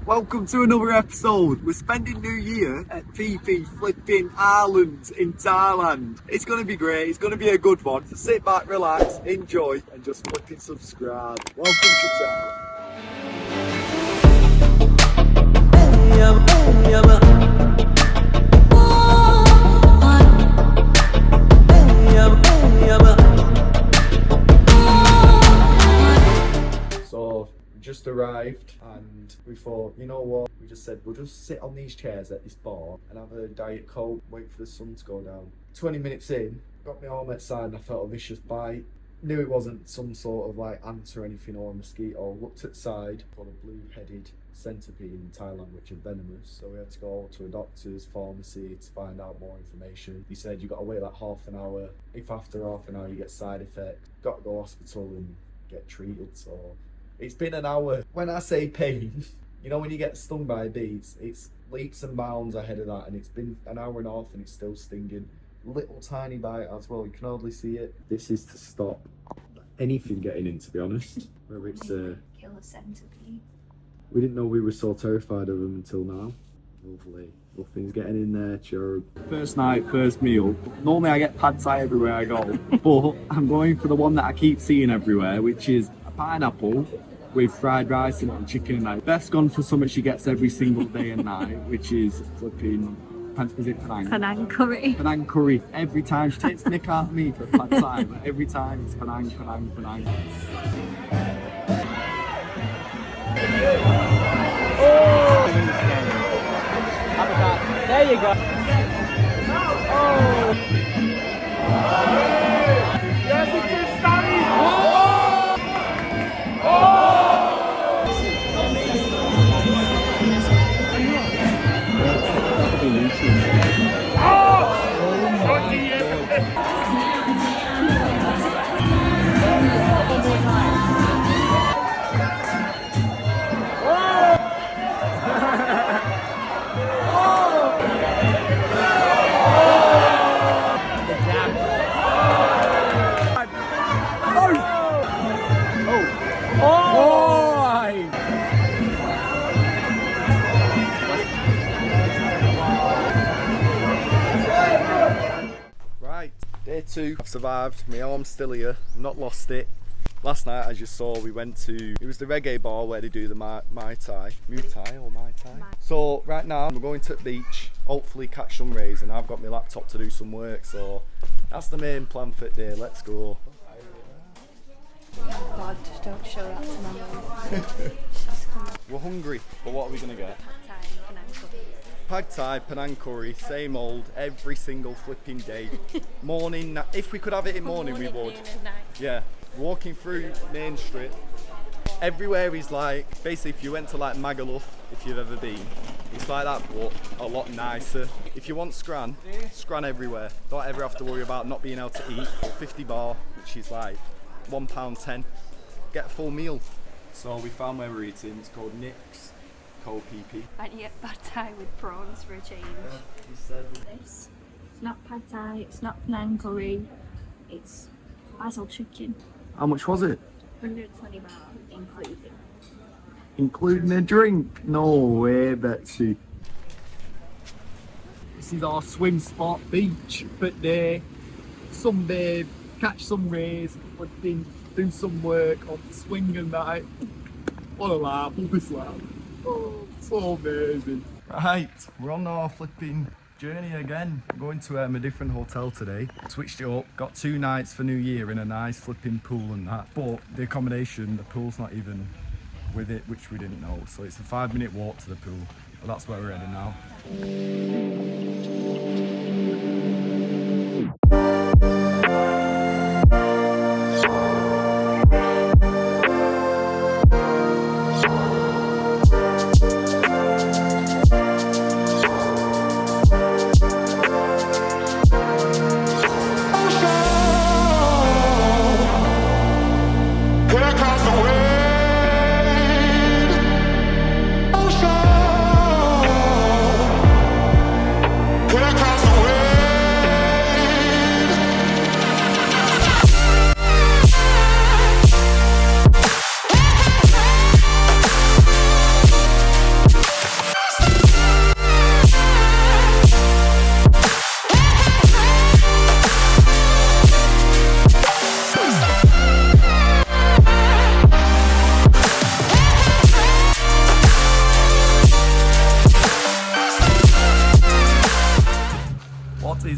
Welcome to another episode. We're spending New Year at Phi Phi flipping islands in Thailand. It's going to be great. It's going to be a good one. So sit back, relax, enjoy, and just flipping subscribe. Welcome to Thailand. So just arrived and we thought, you know what, we just said we'll just sit on these chairs at this bar and have a Diet Coke, wait for the sun to go down. 20 minutes in, got my arm outside and I felt a vicious bite. Knew it wasn't some sort of like ant or anything or a mosquito. Looked at the side, got a blue-headed centipede in Thailand which are venomous, so we had to go to a doctor's pharmacy to find out more information. He said you got to wait like half an hour. If after half an hour you get side effects, got to go to hospital and get treated. So it's been an hour. When I say pain, you know when you get stung by bees, it's leaps and bounds ahead of that, and it's been an hour and a half and it's still stinging. Little tiny bite as well, you can hardly see it. This is to stop anything getting in, to be honest. Whether it's kill a centipede. we didn't know we were so terrified of them until now. Hopefully nothing's getting in there, chirp. First night, first meal. Normally I get pad thai everywhere I go, but I'm going for the one that I keep seeing everywhere, which is a pineapple with fried rice and chicken and rice. Best gone for something she gets every single day and night, which is flipping, is it Penang? Penang curry. Penang curry. Every time she takes nick out of me for pad thai, but every time it's Penang, Penang, Penang. Oh! There you go. Oh! Yes, it is starting! Oh! Right, day two, I've survived, my arm's still here, I've not lost it. Last night, as you saw, we went to, it was the reggae bar where they do the Mai Tai. Muay Thai or Mai Tai? So right now, we're going to the beach, hopefully catch some rays, and I've got my laptop to do some work, so that's the main plan for today, let's go. God, just don't show that to my mum. We're hungry, but what are we going to get? Pad Thai, Penang curry, same old, every single flipping day. Morning, if we could have it in morning, we would. Yeah, walking through Main Street, everywhere is like, basically if you went to like Magaluf, if you've ever been, it's like that, but a lot nicer. If you want scran everywhere. Don't ever have to worry about not being able to eat. 50 baht, which is like £1.10. Get a full meal. So we found where we're eating, it's called Nick's. Cold PP. Can't you get pad thai with prawns for a change? This. It's not pad thai, it's not Penang curry, it's basil chicken. How much was it? 120 baht including. Including a drink? No way, Betsy. This is our swim spot, beach, fit day, sunbathe, catch some rays, do some work on the swing and night. What a laugh, what a laugh. Oh, so amazing. Right, we're on our flipping journey again. We're going to a different hotel today. Switched it up, got 2 nights for New Year in a nice flipping pool and that. But the accommodation, the pool's not even with it, which we didn't know. So it's a 5-minute walk to the pool. But that's where we're heading now.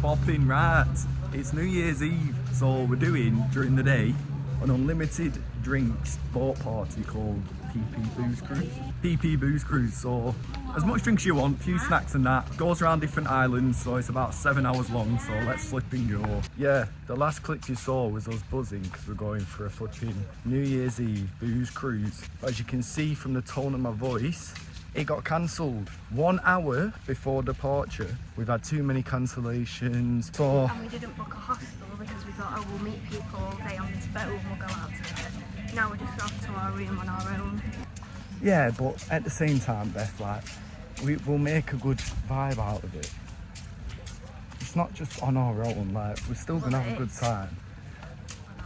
popping? Right, it's New Year's Eve, so we're doing during the day an unlimited drinks boat party called Phi Phi Booze Cruise. Phi Phi Booze Cruise, so as much drinks you want, a few snacks and that. Goes around different islands, so it's about 7 hours long, so let's flip and go. Yeah, the last clip you saw was us buzzing because we're going for a fucking New Year's Eve booze cruise. But as you can see from the tone of my voice, it got cancelled 1 hour before departure. We've had too many cancellations, so... And we didn't book a hostel because we thought, oh, we'll meet people all day on this boat and we'll go out together. Now we're just off to our room on our own. Yeah, but at the same time, Beth, like, we'll make a good vibe out of it. It's not just on our own, like, we're still gonna have a good time.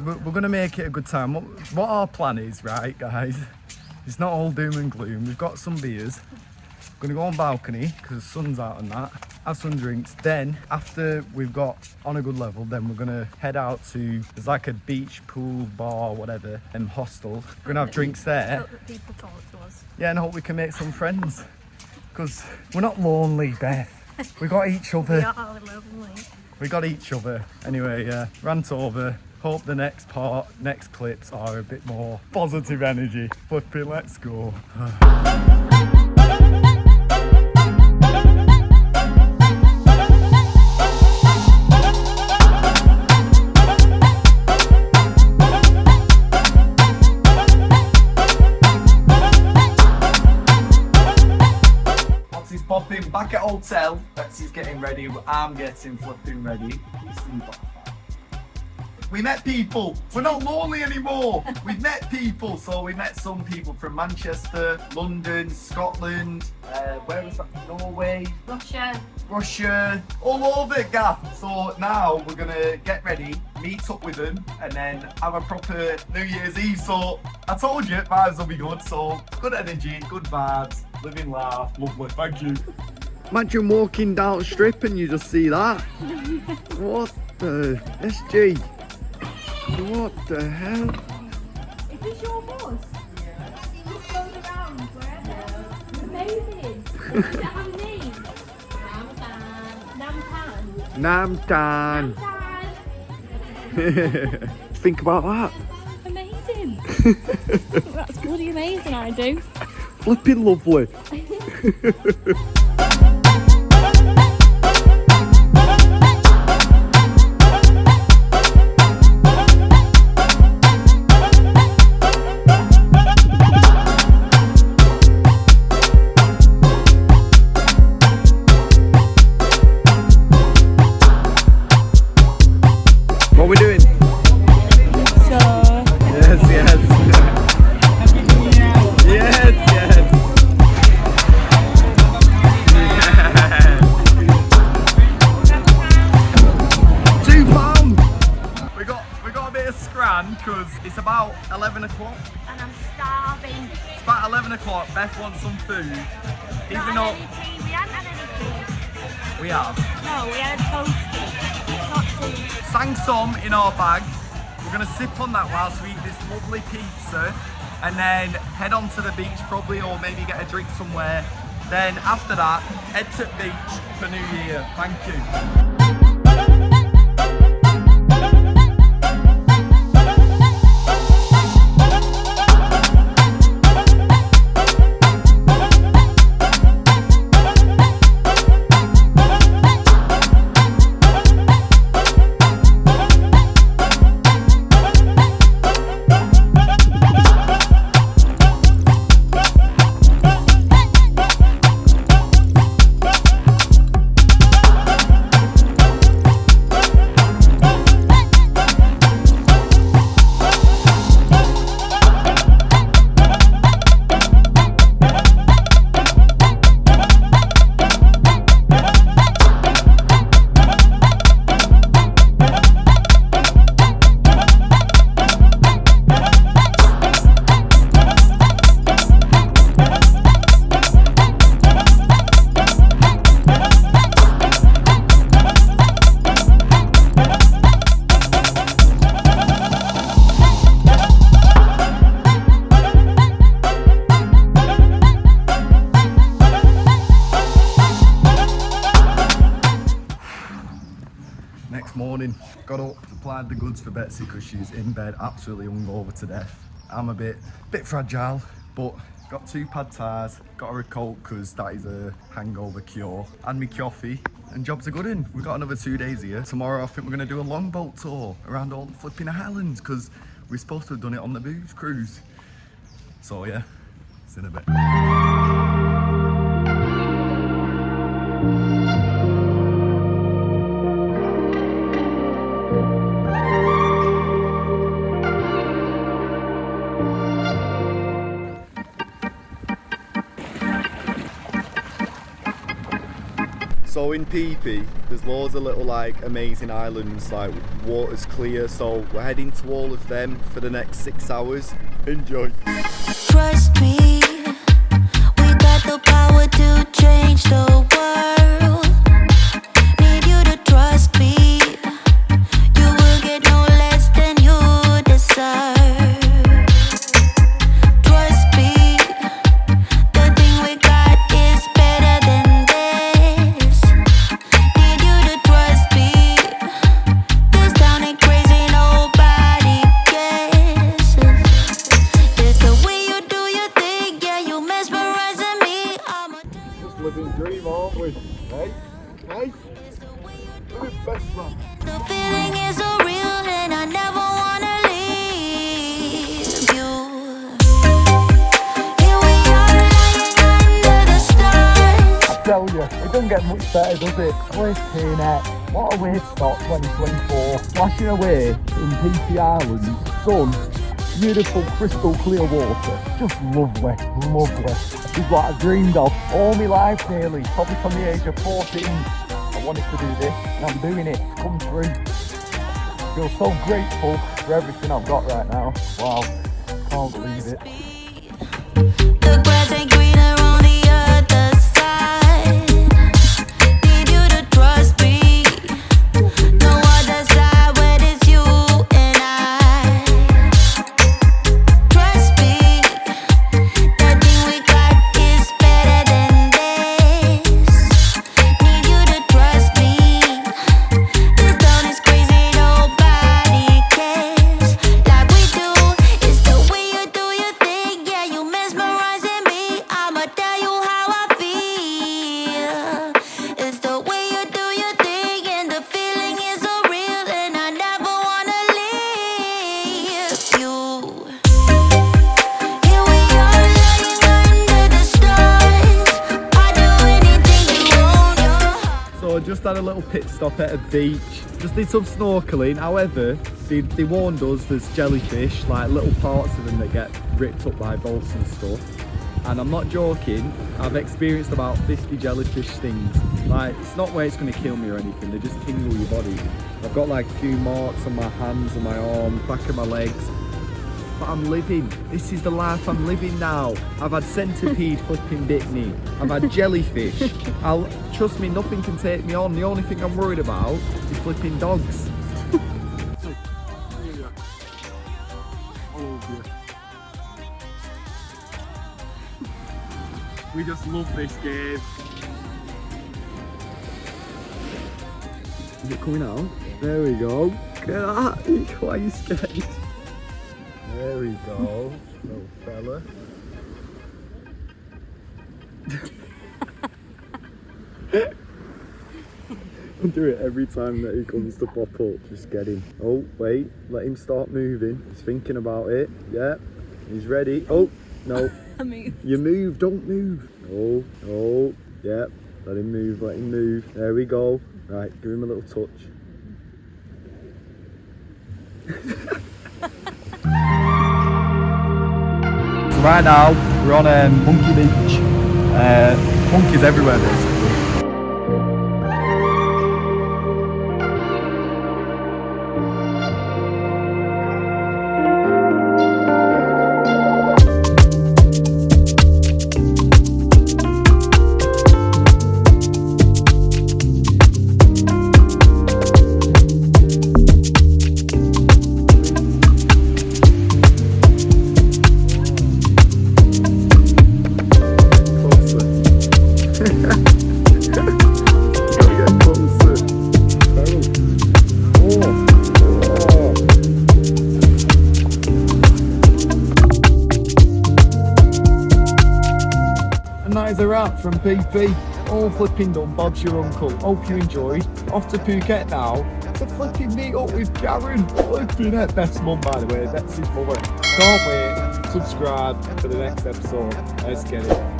We're gonna make it a good time. What our plan is, right, guys? It's not all doom and gloom. We've got some beers. We're gonna go on balcony because the sun's out and that. Have some drinks. Then, after we've got on a good level, then we're gonna head out to, there's like a beach, pool, bar, whatever, hostel. We're gonna have drinks there. Hope that people talk to us. Yeah, and hope we can make some friends. Because we're not lonely, Beth. We got each other. We are lonely. We got each other. Anyway, rant over. Hope the next clips are a bit more positive energy. Flipping, let's go. Betsy's popping back at hotel. Betsy's getting ready. I'm getting flipping ready. We met people. We're not lonely anymore. We've met people. So we met some people from Manchester, London, Scotland, where was that? Norway, Russia, all over, gaff. So now we're gonna get ready, meet up with them, and then have a proper New Year's Eve. So I told you, vibes will be good. So good energy, good vibes, living laugh, lovely. Thank you. Imagine walking down the strip and you just see that. What the SG? What the hell? Is this your bus? Yeah. It just goes around wherever. Amazing. Does it have a name? Namtan. Think about that. Amazing. That's bloody amazing, I do. Flipping lovely. What are we doing? So. Yes. £2. We got a bit of scran because it's about 11 o'clock. And I'm starving. It's about 11 o'clock. Beth wants some food. Even though We hadn't had any tea. we have. No, we had a toasty. It's not tea. Sang some in our bag. We're gonna sip on that whilst we eat this lovely pizza and then head on to the beach probably, or maybe get a drink somewhere. Then after that, head to the beach for New Year. Thank you. morning, got up, supplied the goods for Betsy because she's in bed, absolutely hungover to death. I'm a bit fragile, but got 2 pad thais, got her a Coke because that is a hangover cure, and me coffee, and jobs are good in. We've got another 2 days here. Tomorrow I think we're going to do a longboat tour around all the flipping islands because we're supposed to have done it on the booze cruise. So yeah, it's in a bit. So in Phi Phi, there's loads of little like amazing islands, like water's clear, so we're heading to all of them for the next 6 hours. Enjoy. Trust me, we got the power to change the world. Need you to trust me, you will get no less than you deserve. Trust me, the thing we got is better than this. Need you to trust me, this town ain't crazy, nobody cares. It's the way you do your thing, yeah, you mesmerizing me. I'ma tell you. Just living dream, aren't we? Hey? Hey? We're the best, man. The feeling is so real and I never wanna leave you. Here we are lying under the stars. I tell you, it doesn't get much better, does it? Where's Phuket? What a way to start 2024. Splashing away in Phi Phi Islands, sun, beautiful crystal clear water. Just lovely, lovely. It's what I dreamed of all my life nearly, probably from the age of 14. I wanted to do this and I'm doing it. It's come through. I feel so grateful for everything I've got right now. Wow, can't believe it. The grass ain't greener on the other side. Need you to trust me. No other side where it's you and I. Trust me, the thing we got is better than this. Need you to trust me. This town is crazy, nobody cares like we do. It's the way you do your thing, yeah, you mesmerizing me. I'ma tell you how I feel. It's the way you do your thing, and the feeling is so real, and I never wanna leave you. Here we are lying under the stars. I'd do anything you want your heart. So I just had a little pit stop at a beach, just did some snorkeling. However, they warned us there's jellyfish, like little parts of them that get ripped up by boats and stuff. And I'm not joking, I've experienced about 50 jellyfish stings. Like, it's not where it's going to kill me or anything, they just tingle your body. I've got like a few marks on my hands and my arm, back of my legs. But I'm living. This is the life I'm living now. I've had centipede flipping bit me. I've had jellyfish. Trust me, nothing can take me on. The only thing I'm worried about is flipping dogs. We just love this game. Is it coming out? There we go. Look at that. Why are you scared? There we go, little fella. I do it every time that he comes to pop up. Just get him. Oh, wait, let him start moving. He's thinking about it. Yeah, he's ready. Oh, no. You move, don't move. Oh, oh, yeah. Let him move, let him move. There we go. Right, give him a little touch. Right now, we're on Monkey Beach. Monkeys everywhere basically. that from Phi Phi. All flipping done, Bob's your uncle. Hope you enjoyed. Off to Phuket now to flipping meet up with Karen. Flipping it. Best mum, by the way. That's his mother. Can't wait. Subscribe for the next episode. Let's get it.